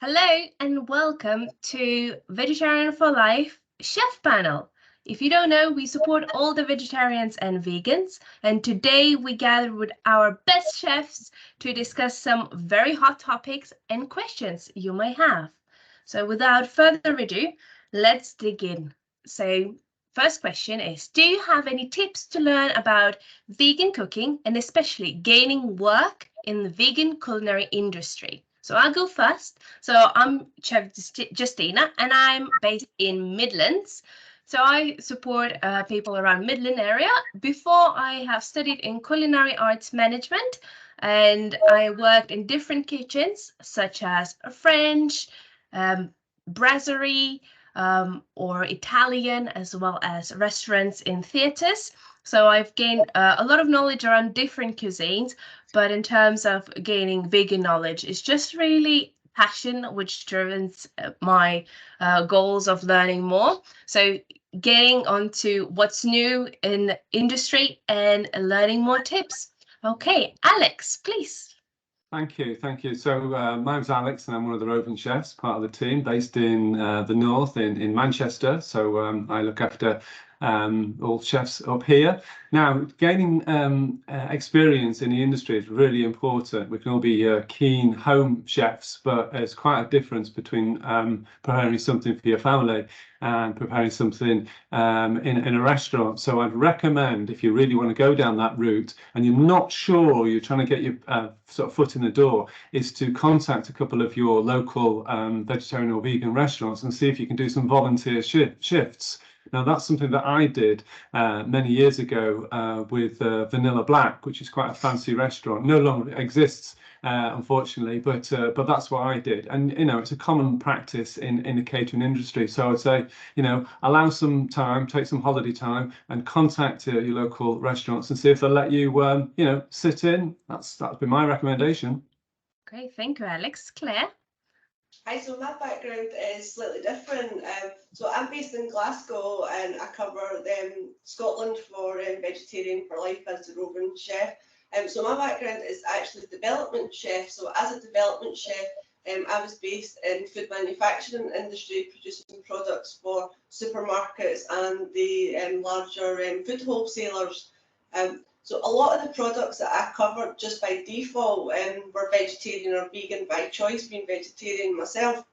Hello and welcome to Vegetarian for Life Chef Panel. If you don't know, we support all the vegetarians and vegans, and today we gathered with our best chefs to discuss some very hot topics and questions you may have. So without further ado, let's dig in. So first question is, do you have any tips to learn about vegan cooking and especially gaining work in the vegan culinary industry? So I'll go first. So I'm Chef Justina and I'm based in Midlands. So I support people around Midland area. Before I have studied in culinary arts management and I worked in different kitchens such as French, brasserie, or Italian, as well as restaurants in theatres. So I've gained a lot of knowledge around different cuisines, but in terms of gaining vegan knowledge, it's just really passion which drives my goals of learning more. So getting onto what's new in the industry and learning more tips. Okay, Alex, please. Thank you. So my name's Alex and I'm one of the roving chefs, part of the team based in the north in Manchester. So I look after all chefs up here. Now, gaining experience in the industry is really important. We can all be keen home chefs, but there's quite a difference between preparing something for your family and preparing something in a restaurant. So I'd recommend, if you really want to go down that route and you're not sure, you're trying to get your sort of foot in the door, is to contact a couple of your local vegetarian or vegan restaurants and see if you can do some volunteer shifts. Now, that's something that I did many years ago with Vanilla Black, which is quite a fancy restaurant. No longer exists, unfortunately, but that's what I did. And, you know, it's a common practice in the catering industry. So I'd say, you know, allow some time, take some holiday time and contact your local restaurants and see if they'll let you, you know, sit in. That's been my recommendation. Great, thank you, Alex. Claire? Hi, so my background is slightly different. So I'm based in Glasgow and I cover Scotland for Vegetarian for Life as the roving chef. So my background is actually development chef. So as a development chef, I was based in food manufacturing industry, producing products for supermarkets and the larger food wholesalers. So a lot of the products that I covered just by default were vegetarian or vegan by choice, being vegetarian myself.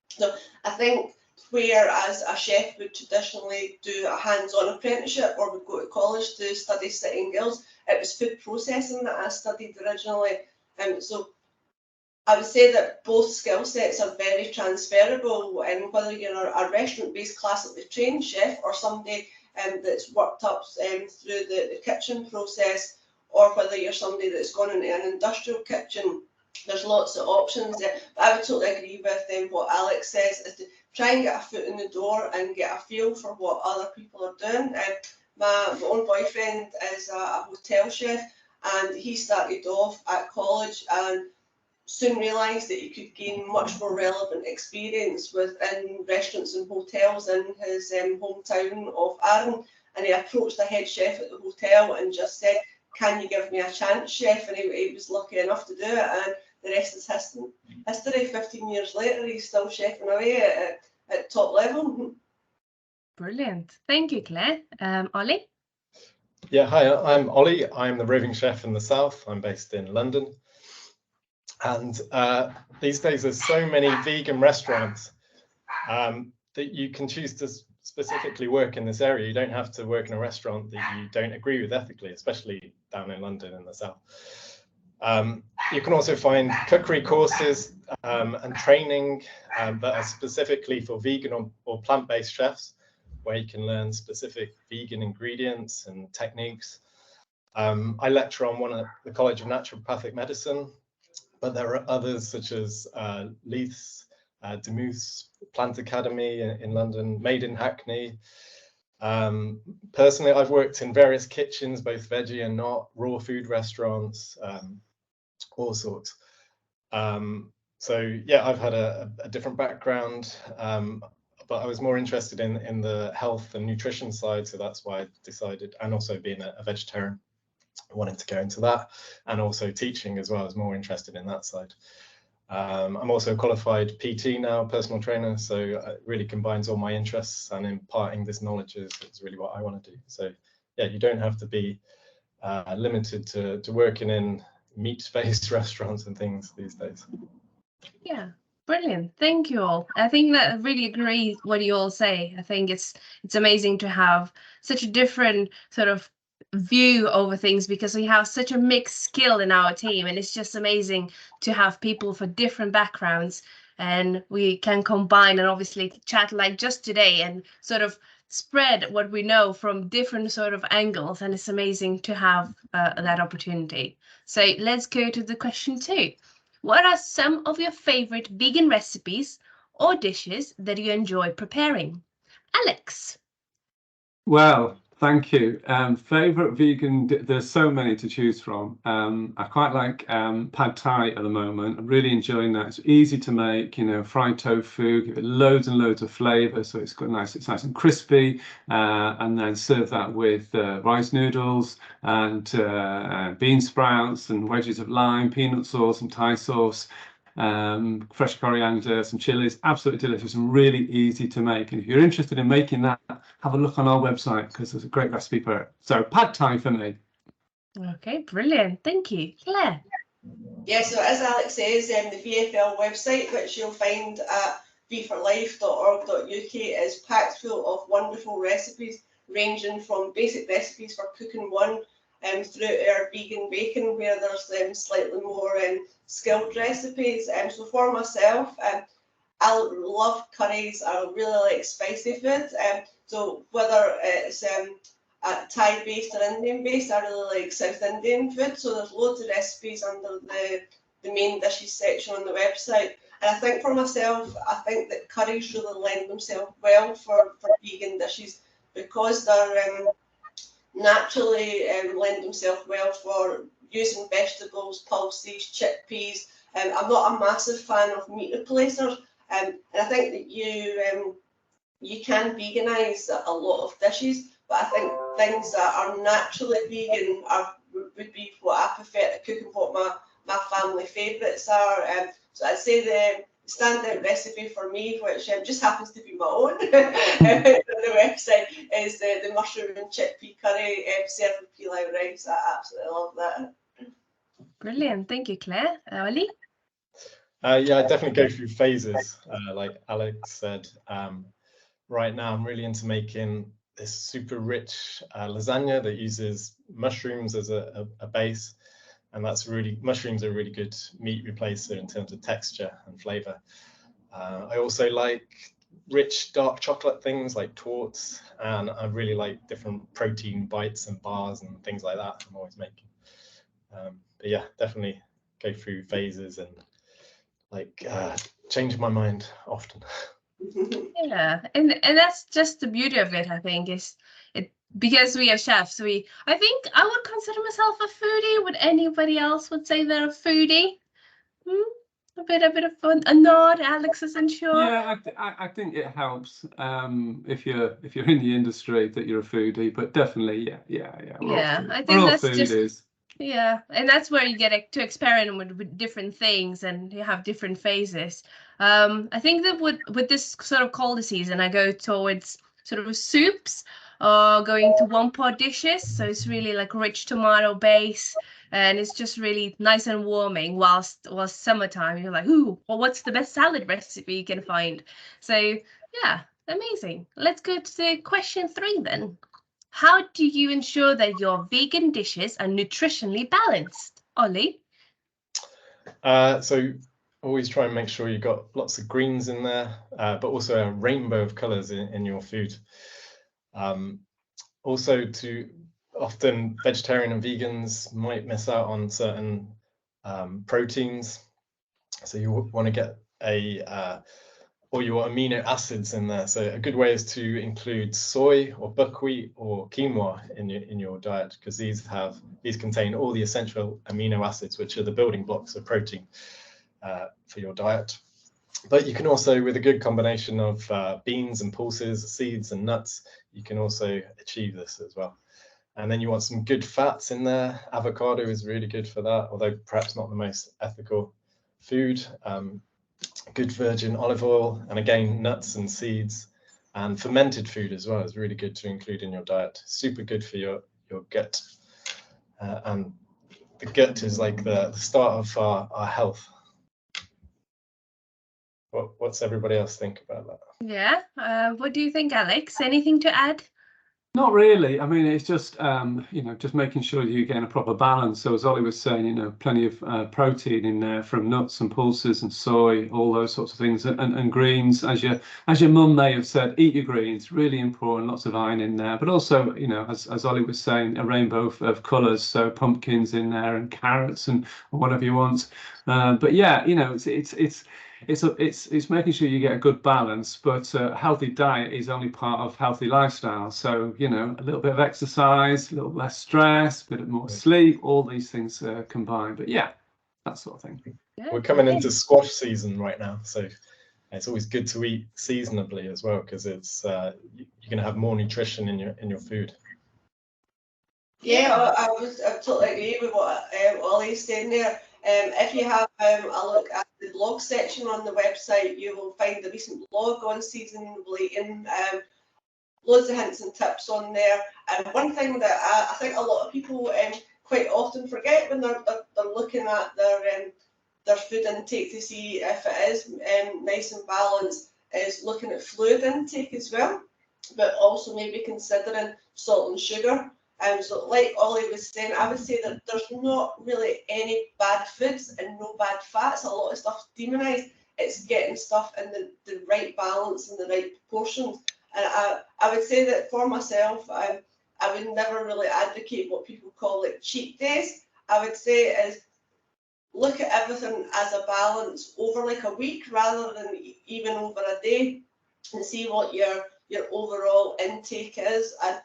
So I think whereas a chef would traditionally do a hands-on apprenticeship or would go to college to study City and Guilds, it was food processing that I studied originally. So I would say that both skill sets are very transferable, and whether you're a restaurant-based classically trained chef or somebody that's worked up through the kitchen process, or whether you're somebody that's gone into an industrial kitchen, there's lots of options there. But I would totally agree with what Alex says, is to try and get a foot in the door and get a feel for what other people are doing. My own boyfriend is a hotel chef, and he started off at college and soon realised that he could gain much more relevant experience within restaurants and hotels in his hometown of Arran. And he approached the head chef at the hotel and just said, "Can you give me a chance, chef?" And he was lucky enough to do it, and the rest is history. 15 years later, he's still chefing away at top level. Brilliant. Thank you, Claire. Ollie? Yeah, hi, I'm Ollie. I'm the roving chef in the south. I'm based in London. And these days there's so many vegan restaurants that you can choose to specifically work in this area. You don't have to work in a restaurant that you don't agree with ethically, especially down in London in the south. You can also find cookery courses and training that are specifically for vegan or plant-based chefs, where you can learn specific vegan ingredients and techniques. I lecture on one at the College of Naturopathic Medicine, but there are others such as Leith's, Demuth's Plant Academy in London, Made in Hackney. Personally, I've worked in various kitchens, both veggie and not, raw food restaurants, all sorts. So yeah, I've had a different background, but I was more interested in the health and nutrition side, so that's why I decided, and also being a vegetarian, I wanted to go into that, and also teaching as well. I was more interested in that side. I'm also a qualified PT now, personal trainer, so it really combines all my interests, and imparting this knowledge is really what I want to do. So yeah, you don't have to be limited to working in meat-based restaurants and things these days. Yeah, brilliant. Thank you all. I think that I really agree what you all say. I think it's amazing to have such a different sort of view over things, because we have such a mixed skill in our team, and it's just amazing to have people for different backgrounds, and we can combine and obviously chat like just today and sort of spread what we know from different sort of angles, and it's amazing to have that opportunity. So let's go to the question 2. What are some of your favorite vegan recipes or dishes that you enjoy preparing? Alex. Well, thank you. Favorite vegan, there's so many to choose from. I quite like pad thai at the moment. I'm really enjoying that. It's easy to make, you know, fried tofu, give it loads and loads of flavor, so it's nice and crispy, and then serve that with rice noodles and bean sprouts and wedges of lime, peanut sauce and Thai sauce. Fresh coriander, some chilies, absolutely delicious and really easy to make. And if you're interested in making that, have a look on our website, because there's a great recipe for it. So pad thai for me. Okay, brilliant. Thank you. Claire. Yeah, so as Alex says, the VFL website, which you'll find at v4life.org.uk, is packed full of wonderful recipes, ranging from basic recipes for cooking one through our vegan bacon, where there's slightly more skilled recipes. So for myself, I love curries. I really like spicy food. So whether it's Thai-based or Indian-based, I really like South Indian food. So there's loads of recipes under the main dishes section on the website. And I think for myself, I think that curries really lend themselves well for vegan dishes, because they're naturally lend themselves well for using vegetables, pulses, chickpeas. I'm not a massive fan of meat replacers, and I think that you can veganise a lot of dishes, but I think things that are naturally vegan would be what I prefer to cook and what my family favourites are. So I'd say the standout recipe for me, which just happens to be my own on the website, is the mushroom and chickpea curry served with pilau rice. I absolutely love that. Brilliant. Thank you, Claire. Ollie? Yeah, I definitely go through phases, like Alex said. Right now, I'm really into making this super rich lasagna that uses mushrooms as a base. And mushrooms are a really good meat replacer in terms of texture and flavor. I also like rich dark chocolate things like torts, and I really like different protein bites and bars and things like that I'm always making. But yeah, definitely go through phases and like change my mind often. Yeah, and that's just the beauty of it, I think, is it, because we are chefs, I think I would consider myself a foodie. Would anybody else would say they're a foodie? A bit of fun, a nod. Alex isn't sure. Yeah, I think it helps if you're in the industry that you're a foodie, but definitely, yeah. Yeah, I We're think all that's foodies. just, yeah, and that's where you get to experiment with different things, and you have different phases. I think that with this sort of colder season, I go towards sort of soups or going to one pot dishes. So it's really like rich tomato base, and it's just really nice and warming. Whilst summertime, you're like, ooh, well, what's the best salad recipe you can find? So yeah, amazing. Let's go to the question 3 then. How do you ensure that your vegan dishes are nutritionally balanced? Ollie? So always try and make sure you've got lots of greens in there, but also a rainbow of colors in your food. Also, often vegetarian and vegans might miss out on certain proteins. So you want to get all your amino acids in there. So a good way is to include soy or buckwheat or quinoa in your diet, because these contain all the essential amino acids, which are the building blocks of protein for your diet. But you can also, with a good combination of beans and pulses, seeds and nuts, you can also achieve this as well. And then you want some good fats in there. Avocado is really good for that, although perhaps not the most ethical food, good virgin olive oil, and again, nuts and seeds, and fermented food as well is really good to include in your diet. Super good for your gut. And the gut is like the start of our health. What's everybody else think about that? Yeah. What do you think, Alex? Anything to add? Not really. I mean, it's just just making sure you're getting a proper balance. So as Ollie was saying, plenty of protein in there from nuts and pulses and soy, all those sorts of things, and greens. As your mum may have said, eat your greens. Really important. Lots of iron in there, but also, as Ollie was saying, a rainbow of colours. So pumpkins in there and carrots and whatever you want. But yeah, it's making sure you get a good balance, but a healthy diet is only part of healthy lifestyle. So, a little bit of exercise, a little less stress, a bit more sleep, all these things combined. But yeah, that sort of thing. Yeah, We're coming into squash season right now, so it's always good to eat seasonably as well, because it's you're going to have more nutrition in your food. Yeah, I totally agree with what Ollie's saying there. If you have a look at the blog section on the website, you will find the recent blog on seasonable eating. Loads of hints and tips on there. And one thing that I think a lot of people quite often forget when they're looking at their food intake to see if it is nice and balanced is looking at fluid intake as well, but also maybe considering salt and sugar. So like Ollie was saying, I would say that there's not really any bad foods and no bad fats. A lot of stuff's demonised. It's getting stuff in the right balance and the right proportions. And I would say that for myself, I would never really advocate what people call like cheat days. I would say is look at everything as a balance over like a week rather than even over a day, and see what your overall intake is. And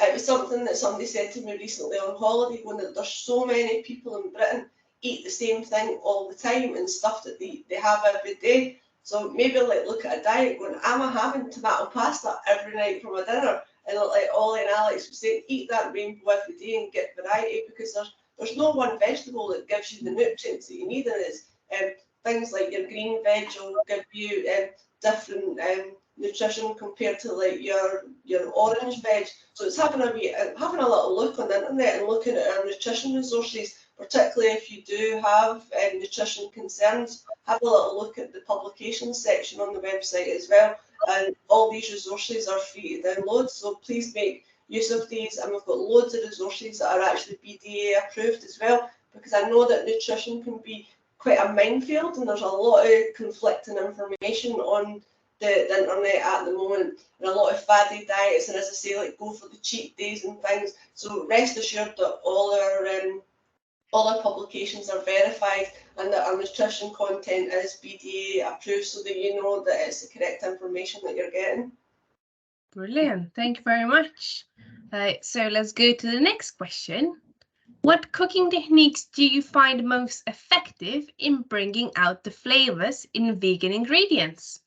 it was something that somebody said to me recently on holiday, going that there's so many people in Britain eat the same thing all the time and stuff that they have every day. So maybe like look at a diet going, am I having tomato pasta every night for my dinner? And like Ollie and Alex were saying, eat that rainbow every day and get variety, because there's no one vegetable that gives you the nutrients that you need, and it's things like your green veg will give you different nutrition compared to like your orange veg. So it's having a little look on the internet and looking at our nutrition resources, particularly if you do have nutrition concerns. Have a little look at the publications section on the website as well, and all these resources are free to download, so please make use of these. And we've got loads of resources that are actually BDA approved as well, because I know that nutrition can be quite a minefield and there's a lot of conflicting information on the internet at the moment, and a lot of faddy diets, and as I say, like go for the cheat days and things. So rest assured that all our publications are verified and that our nutrition content is BDA approved, so that you know that it's the correct information that you're getting. Brilliant. Thank you very much. So let's go to the next question. What cooking techniques do you find most effective in bringing out the flavors in vegan ingredients?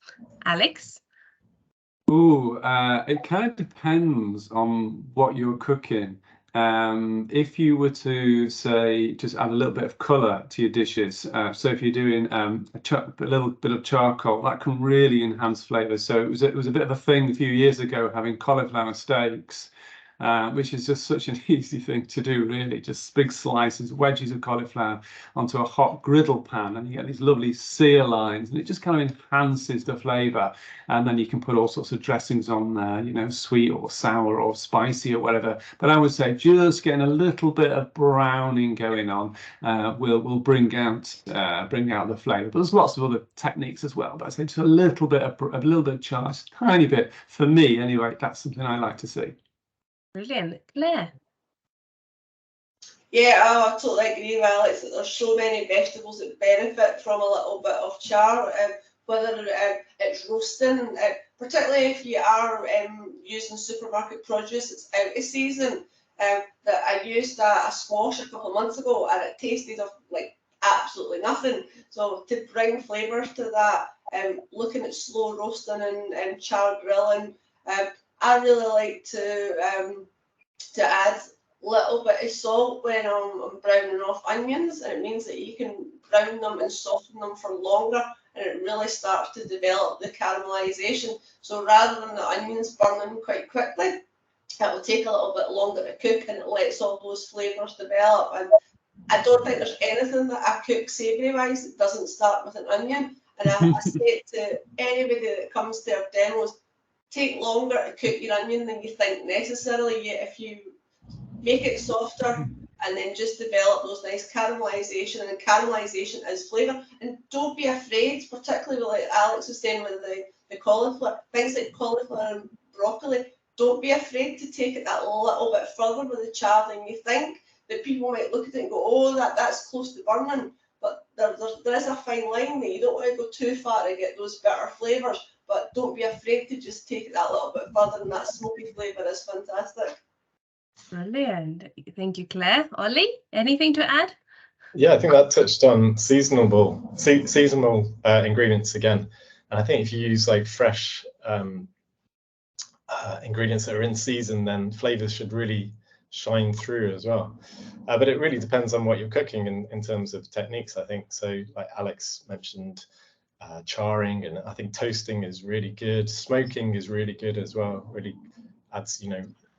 Alex? Ooh, it kind of depends on what you're cooking. If you were to say just add a little bit of colour to your dishes, so if you're doing a little bit of charcoal, that can really enhance flavour. So it was a bit of a thing a few years ago having cauliflower steaks, which is just such an easy thing to do, really. Just big slices, wedges of cauliflower onto a hot griddle pan, and you get these lovely sear lines, and it just kind of enhances the flavour. And then you can put all sorts of dressings on there, sweet or sour or spicy or whatever. But I would say just getting a little bit of browning going on will bring out the flavour. But there's lots of other techniques as well. But I say just a little bit of charge, tiny bit. For me, anyway, that's something I like to see. Brilliant. Claire? Yeah, I totally agree with Alex that there's so many vegetables that benefit from a little bit of char, whether it's roasting, particularly if you are using supermarket produce, it's out of season. That I used a squash a couple of months ago and it tasted of like absolutely nothing. So to bring flavours to that, looking at slow roasting and char grilling, I really like to add little bit of salt when I'm browning off onions, and it means that you can brown them and soften them for longer, and it really starts to develop the caramelization. So rather than the onions burning quite quickly, it will take a little bit longer to cook, and it lets all those flavours develop. And I don't think there's anything that I cook savoury wise that doesn't start with an onion. And I say to anybody that comes to our demos, take longer to cook your onion than you think necessarily. If you make it softer and then just develop those nice caramelization, and caramelization is flavour. And don't be afraid, particularly like Alex was saying with the cauliflower, things like cauliflower and broccoli, don't be afraid to take it that little bit further with the char than you think. That people might look at it and go, oh, that's close to burning. But there is a fine line there. You don't want to go too far to get those bitter flavours, but don't be afraid to just take it that little bit further, and that smoky flavour is fantastic. Brilliant. Thank you, Claire. Ollie, anything to add? Yeah, I think that touched on seasonal ingredients again. And I think if you use like fresh ingredients that are in season, then flavors should really shine through as well. But it really depends on what you're cooking in terms of techniques, I think. So like Alex mentioned, charring, and I think toasting is really good. Smoking is really good as well. Really adds,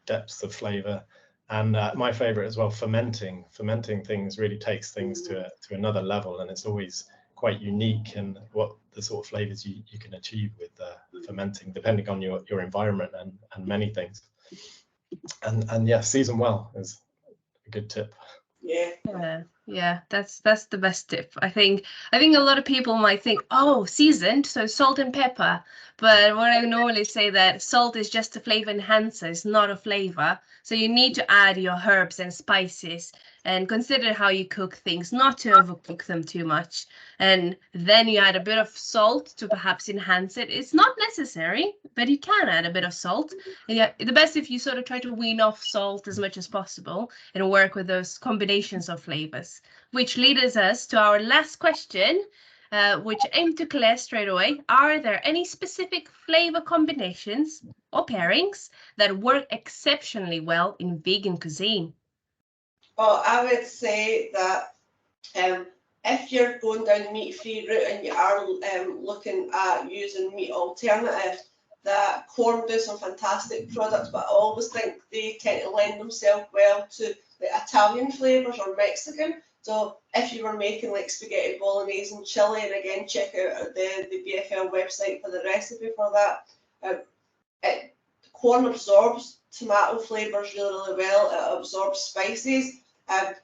depth of flavor. And my favorite as well, fermenting. Fermenting things really takes things to another level, and it's always quite unique in what the sort of flavors you can achieve with fermenting, depending on your environment and many things. And yeah, season well is a good tip. Yeah, that's the best tip. I think a lot of people might think, oh, seasoned, so salt and pepper. But what I normally say that salt is just a flavor enhancer, it's not a flavor. So you need to add your herbs and spices and consider how you cook things, not to overcook them too much. And then you add a bit of salt to perhaps enhance it. It's not necessary, but you can add a bit of salt. And yeah, the best if you sort of try to wean off salt as much as possible and work with those combinations of flavors. Which leads us to our last question, which aim to Claire straight away. Are there any specific flavor combinations or pairings that work exceptionally well in vegan cuisine? Well, I would say that if you're going down the meat-free route and you are looking at using meat alternatives, that corn does some fantastic products, but I always think they tend to lend themselves well to the Italian flavours or Mexican. So if you were making like spaghetti bolognese and chili, and again, check out the BFL website for the recipe for that. Corn absorbs tomato flavours really, really well. It absorbs spices.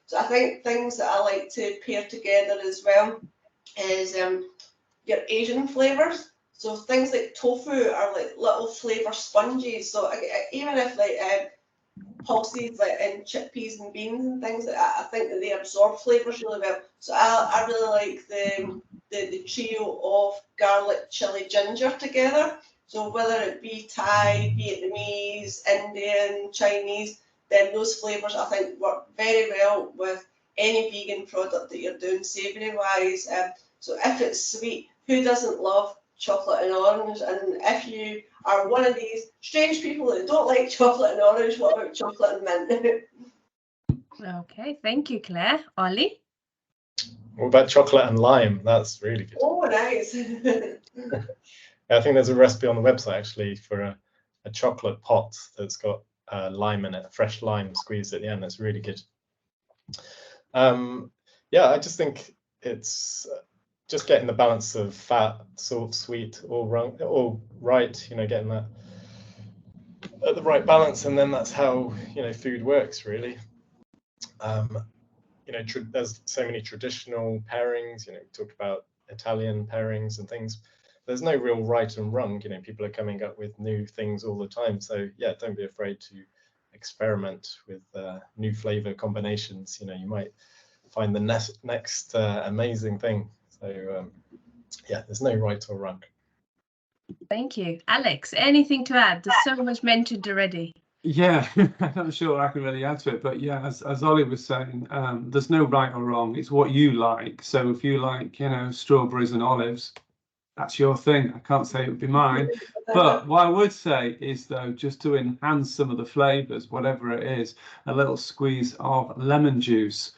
So I think things that I like to pair together as well is your Asian flavours. So things like tofu are like little flavour sponges. So even if like pulses like in chickpeas and beans and things like that, I think that they absorb flavours really well. So I really like the trio of garlic, chili, ginger together. So whether it be Thai, Vietnamese, Indian, Chinese, then those flavours I think work very well with any vegan product that you're doing savoury wise. So if it's sweet, who doesn't love chocolate and orange? And if you are one of these strange people that don't like chocolate and orange, what about chocolate and mint? Okay, thank you, Claire. Ollie? What about chocolate and lime? That's really good. Oh, nice. I think there's a recipe on the website actually for a chocolate pot that's got lime in it, fresh lime squeezed at the end. That's really good. Yeah, I just think it's just getting the balance of fat, salt, sweet, all right, getting that at the right balance, and then that's how food works really. There's so many traditional pairings. We talked about Italian pairings and things. There's no real right and wrong. People are coming up with new things all the time. So yeah, don't be afraid to experiment with new flavor combinations. You might find the next amazing thing. So yeah, there's no right or wrong. Thank you. Alex, anything to add? There's so much mentioned already. Yeah, I'm not sure I can really add to it, but yeah, as Ollie was saying, there's no right or wrong. It's what you like. So if you like, strawberries and olives, that's your thing. I can't say it would be mine. But what I would say is, though, just to enhance some of the flavors, whatever it is, a little squeeze of lemon juice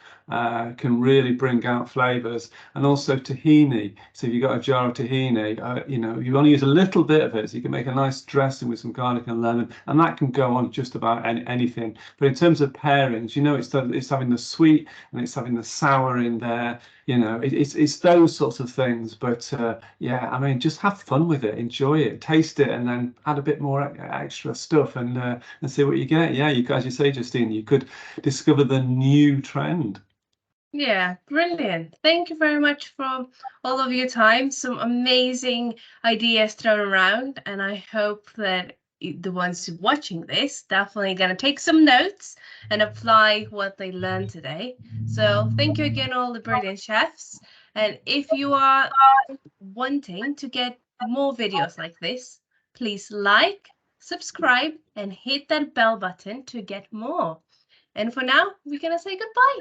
can really bring out flavors, and also tahini. So if you've got a jar of tahini, you know, you only use a little bit of it, so you can make a nice dressing with some garlic and lemon, and that can go on just about anything. But in terms of pairings, you know, it's having the sweet and it's having the sour in there. You know, it's those sorts of things. But yeah, I mean, just have fun with it, enjoy it, taste it, and then add a bit more extra stuff and see what you get. Yeah, you, as you say, Justine, you could discover the new trend. Yeah, brilliant. Thank you very much for all of your time. Some amazing ideas thrown around, and I hope that the ones watching this definitely going to take some notes and apply what they learned today. So thank you again, all the brilliant chefs. And if you are wanting to get more videos like this, please like, subscribe, and hit that bell button to get more. And for now, we're going to say goodbye.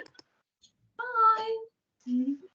Bye.